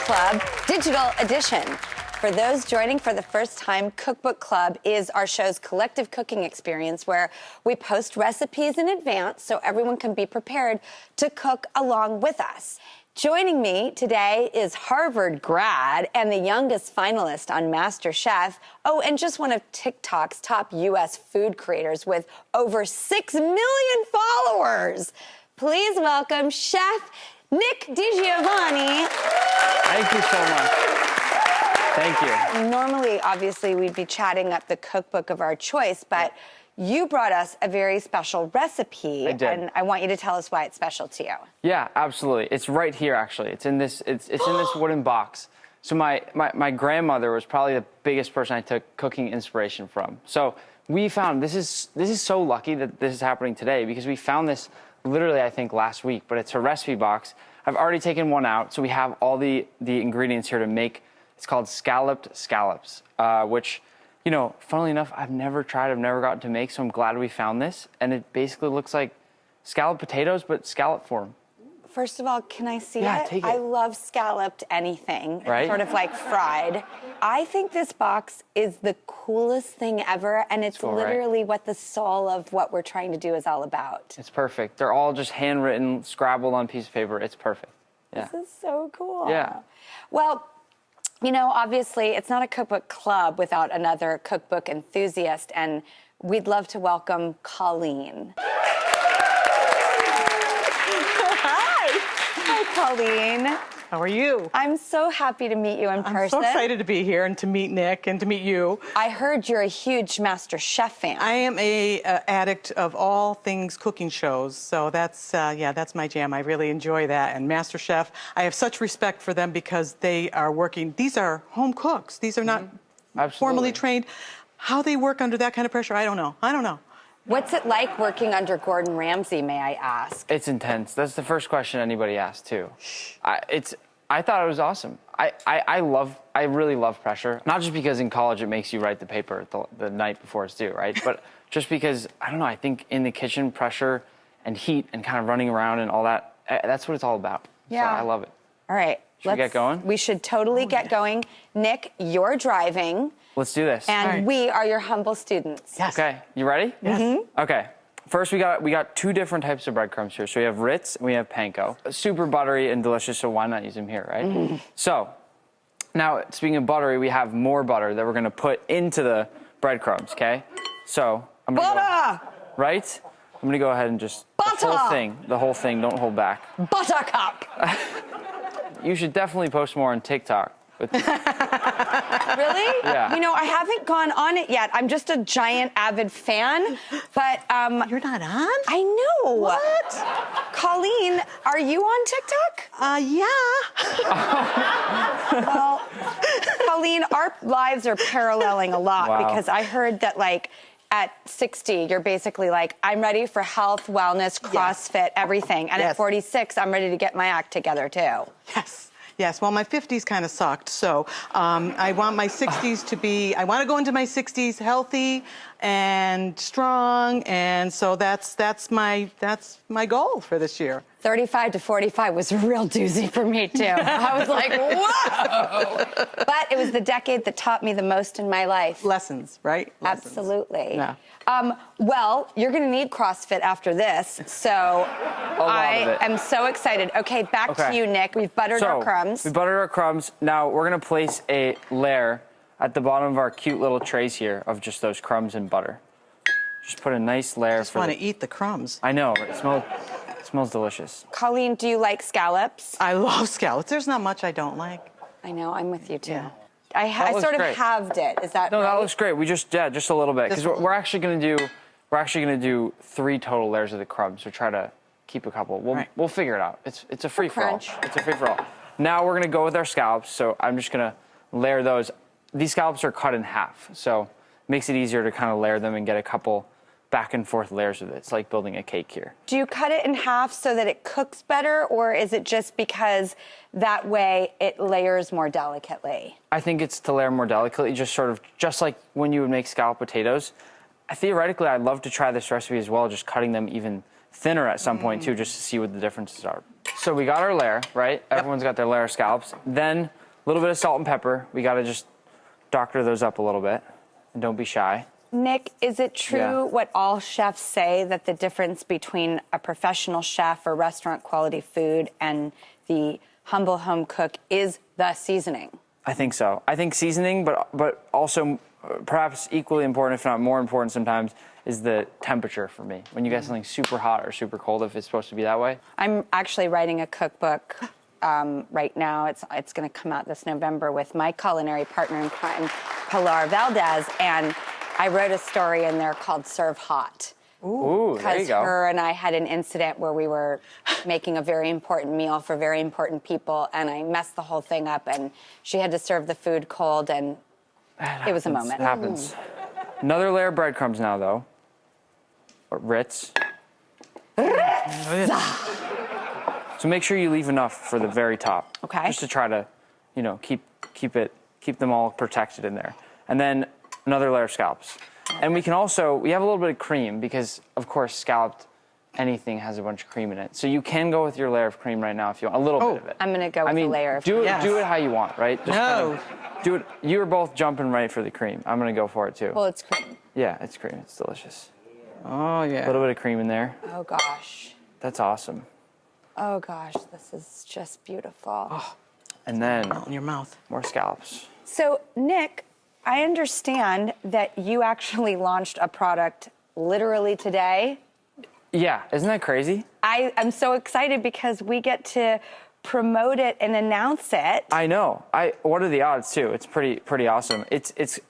Club Digital Edition. For those joining for the first time, Cookbook Club is our show's collective cooking experience where we post recipes in advance so everyone can be prepared to cook along with us. Joining me today is Harvard grad and the youngest finalist on MasterChef. Oh, and just one of TikTok's top U.S. food creators with over 6 million followers. Please welcome Chef Nick DiGiovanni. Thank you so much. Thank you. Normally, obviously, we'd be chatting up the cookbook of our choice, but you brought us a very special recipe. I did. And I want you to tell us why it's special to you. Yeah, absolutely. It's right here, actually. It's in this. It's in this wooden box. So my grandmother was probably the biggest person I took cooking inspiration from. So we found this is so lucky that this is happening today because we found this literally I think last week. But it's a recipe box. I've already taken one out, so we have all the ingredients here to make. It's called Scalloped Scallops, which, you know, funnily enough, I've never tried, I've never gotten to make, so I'm glad we found this. And it basically looks like scalloped potatoes, but scallop form. First of all, can I see it? Yeah, take it. I love scalloped anything, right? Sort of like fried. I think this box is the coolest thing ever, and it's cool, literally right? what the soul of what we're trying to do is all about. It's perfect. They're all just handwritten, scrabbled on a piece of paper. It's perfect. Yeah. This is so cool. Yeah. Well, you know, obviously, it's not a cookbook club without another cookbook enthusiast, and we'd love to welcome Colleen. Hi, Colleen. How are you? I'm so happy to meet you in person. I'm so excited to be here and to meet Nick and to meet you. I heard you're a huge MasterChef fan. I am a addict of all things cooking shows, so that's my jam. I really enjoy that. And MasterChef, I have such respect for them because they are working. These are home cooks. These are not formally trained. How they work under that kind of pressure, I don't know. What's it like working under Gordon Ramsay, may I ask? It's intense. That's the first question anybody asks, too. I thought it was awesome. I really love pressure. Not just because in college it makes you write the paper the night before it's due, right? But just because, I don't know, I think in the kitchen, pressure and heat and kind of running around and all that, that's what it's all about. Yeah. So I love it. All right. Should we get going? We should totally get going. Nick, you're driving. Let's do this. And we are your humble students. Yes. Okay, you ready? Yes. Mm-hmm. Okay. First, we got two different types of breadcrumbs here. So we have Ritz and we have panko. Super buttery and delicious, so why not use them here, right? Mm. So now, speaking of buttery, we have more butter that we're gonna put into the breadcrumbs, okay? So I'm gonna Butter! Right? I'm gonna go ahead and just Butter! the whole thing, don't hold back. Buttercup! You should definitely post more on TikTok. Really? Yeah. You know, I haven't gone on it yet. I'm just a giant avid fan, but You're not on? I know. What? Colleen, are you on TikTok? Yeah. Well, Colleen, our lives are paralleling a lot because I heard that, like, at 60, you're basically like, I'm ready for health, wellness, CrossFit, everything. And at 46, I'm ready to get my act together, too. Yes, well, my 50s kind of sucked, so I want my 60s to be, I want to go into my 60s healthy and strong, and so that's my goal for this year. 35 to 45 was a real doozy for me, too. I was like, whoa! But it was the decade that taught me the most in my life. Lessons, right? Lessons. Absolutely. Yeah. Well, you're going to need CrossFit after this, so I am so excited. Okay, back to you, Nick. We've buttered our crumbs. We buttered our crumbs. Now we're going to place a layer at the bottom of our cute little trays here of just those crumbs and butter. Just put a nice layer. I just want to eat the crumbs. I know. It smells delicious. Colleen, do you like scallops? I love scallops. There's not much I don't like. I know. I'm with you, too. Yeah. I sort of halved it. Is that No, right? that looks great. We just a little bit because we're actually going to do 3 total layers of the crumbs. So try to keep a couple. We'll figure it out. It's a free for all. It's a free for all. Now we're going to go with our scallops. So I'm just going to layer those. These scallops are cut in half, so it makes it easier to kind of layer them and get a couple back and forth layers of it. It's like building a cake here. Do you cut it in half so that it cooks better, or is it just because that way it layers more delicately? I think it's to layer more delicately, just like when you would make scalloped potatoes. Theoretically, I'd love to try this recipe as well, just cutting them even thinner at some point too, just to see what the differences are. So we got our layer, right? Yep. Everyone's got their layer of scallops. Then little bit of salt and pepper. We got to just doctor those up a little bit, and don't be shy. Nick, is it true what all chefs say, that the difference between a professional chef or restaurant quality food and the humble home cook is the seasoning? I think so. I think seasoning, but also perhaps equally important, if not more important sometimes, is the temperature for me. When you get something super hot or super cold, if it's supposed to be that way. I'm actually writing a cookbook right now. It's going to come out this November with my culinary partner in crime, Pilar Valdez, and I wrote a story in there called Serve Hot. Ooh, there you Because go. her and I had an incident where we were making a very important meal for very important people, and I messed the whole thing up, and she had to serve the food cold, and it was a moment. It happens. Another layer of breadcrumbs now, though. Or Ritz. So make sure you leave enough for the very top. Okay. Just to try to, keep them all protected in there. And then another layer of scallops. And we have a little bit of cream because, of course, scalloped anything has a bunch of cream in it. So you can go with your layer of cream right now if you want, a little bit of it. I'm going to go with a layer of do cream. it, do it how you want, right? Just No. do it. You were both jumping right for the cream. I'm going to go for it, too. Well, it's cream. Yeah, it's cream. It's delicious. Oh, yeah. A little bit of cream in there. Oh, gosh. That's awesome. Oh, gosh, this is just beautiful. Oh. And then In your mouth. more scallops. So, Nick, I understand that you actually launched a product literally today. Yeah, isn't that crazy? I am so excited because we get to promote it and announce it. I know. What are the odds too? It's pretty awesome. It's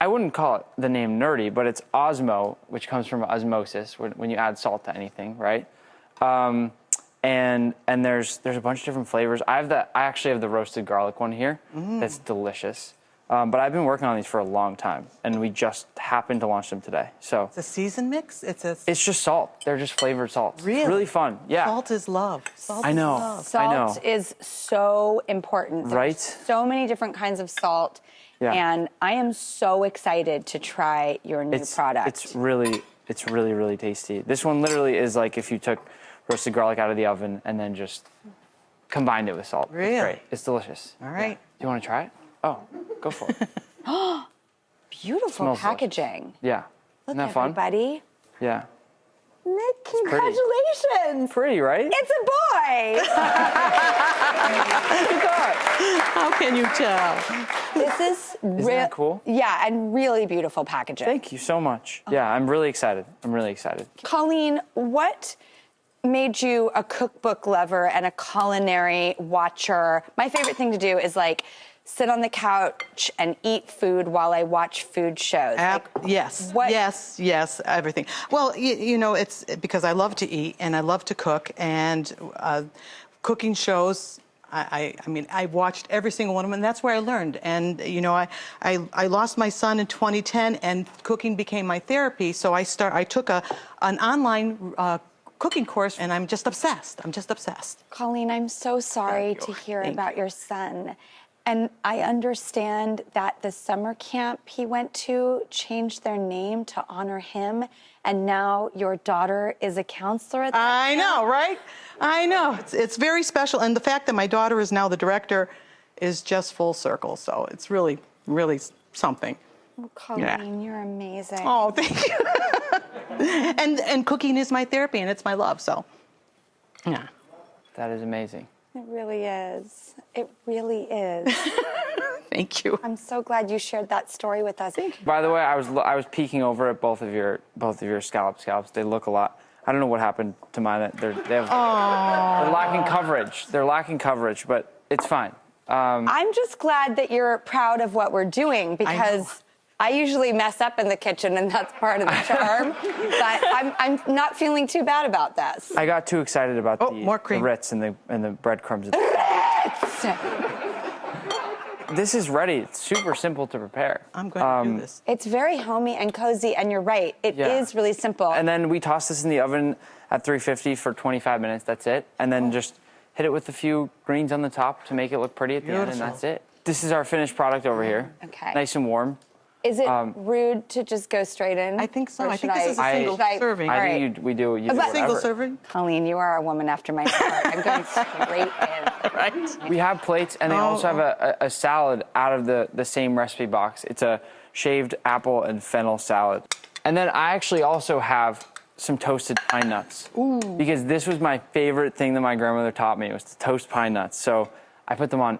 I wouldn't call it the name nerdy, but it's osmo, which comes from osmosis when you add salt to anything, right? And there's a bunch of different flavors. I actually have the roasted garlic one here. That's delicious. But I've been working on these for a long time, and we just happened to launch them today. So It's a season mix? It's just salt. They're just flavored salts. Really? It's really fun. Yeah. Salt is love. Salt I know. Is love. Salt is so important. There's Right? so many different kinds of salt. Yeah. And I am so excited to try your new product. It's really, really tasty. This one literally is like if you took roasted garlic out of the oven and then just combined it with salt. Really? It's great. It's delicious. All right. Yeah. Do you want to try it? Oh, go for it. Beautiful Smells packaging. Yeah. Look, Isn't that fun? everybody. Yeah. Nick, congratulations. Pretty, right? It's a boy. How can you tell? This is Isn't that cool? Yeah, and really beautiful packaging. Thank you so much. Yeah, I'm really excited. Colleen, what made you a cookbook lover and a culinary watcher? My favorite thing to do is like sit on the couch and eat food while I watch food shows. Yes. What- Yes, everything. Well, it's because I love to eat and I love to cook, and cooking shows. I mean, I watched every single one of them, and that's where I learned. And I lost my son in 2010, and cooking became my therapy. So I took an online cooking course, and I'm just obsessed. Colleen, I'm so sorry to hear about your son. And I understand that the summer camp he went to changed their name to honor him, and now your daughter is a counselor at that I camp? know, right? I know. It's very special, and the fact that my daughter is now the director is just full circle. So it's really, really something. Oh, Colleen, you're amazing. Oh, thank you. and cooking is my therapy, and it's my love. So, yeah. That is amazing. It really is. It really is. Thank you. I'm so glad you shared that story with us. By the way, I was peeking over at both of your scallops. They look a lot. I don't know what happened to mine. They're lacking coverage. They're lacking coverage, but it's fine. I'm just glad that you're proud of what we're doing, because I usually mess up in the kitchen, and that's part of the charm. But I'm not feeling too bad about this. I got too excited about more cream. the Ritz and the breadcrumbs. Ritz! This is ready. It's super simple to prepare. I'm going to do this. It's very homey and cozy, and you're right. It is really simple. And then we toss this in the oven at 350 for 25 minutes. That's it. And then just hit it with a few greens on the top to make it look pretty at the end, and that's it. This is our finished product over here. Okay. Nice and warm. Is it rude to just go straight in? I think so. Or I think should this is a single serving. I All think we do But- whatever. Single serving? Colleen, you are a woman after my heart. I'm going straight in. Right. We have plates, and they also have a salad out of the same recipe box. It's a shaved apple and fennel salad. And then I actually also have some toasted pine nuts. Ooh. Because this was my favorite thing that my grandmother taught me, was to toast pine nuts. So I put them on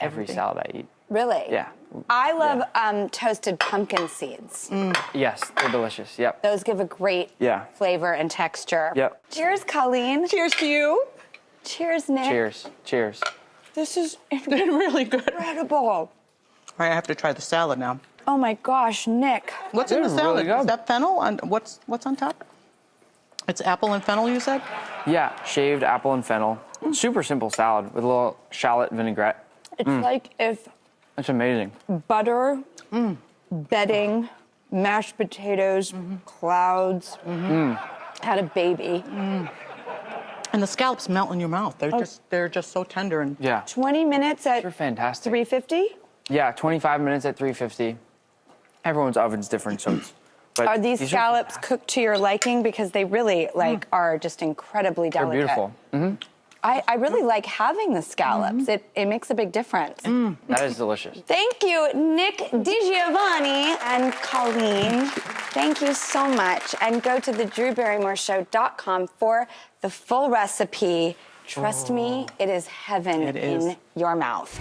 every salad I eat. Really? Yeah. I love toasted pumpkin seeds. Yes, they're delicious. Yep. Those give a great flavor and texture. Yep. Cheers, Colleen. Cheers to you. Cheers, Nick. Cheers. Cheers. This is Really good. incredible. All right, I have to try the salad now. Oh my gosh, Nick. What's in the They're salad? really good. Is that fennel? And what's on top? It's apple and fennel, you said? Yeah, shaved apple and fennel. Super simple salad with a little shallot vinaigrette. It's like if It's amazing. butter, bedding, mashed potatoes, clouds, had a baby. And the scallops melt in your mouth. They're just so tender and Yeah. 20 minutes at They're fantastic. 350? Yeah, 25 minutes at 350. Everyone's oven's different, so it's... But Are these scallops fantastic. cooked to your liking? Because they really are just incredibly They're delicate. beautiful. I really like having the scallops. It makes a big difference. That is delicious. Thank you, Nick DiGiovanni and Colleen. Thank you so much. And go to thedrewbarrymoreshow.com for the full recipe. Trust me, it is heaven It is. in your mouth.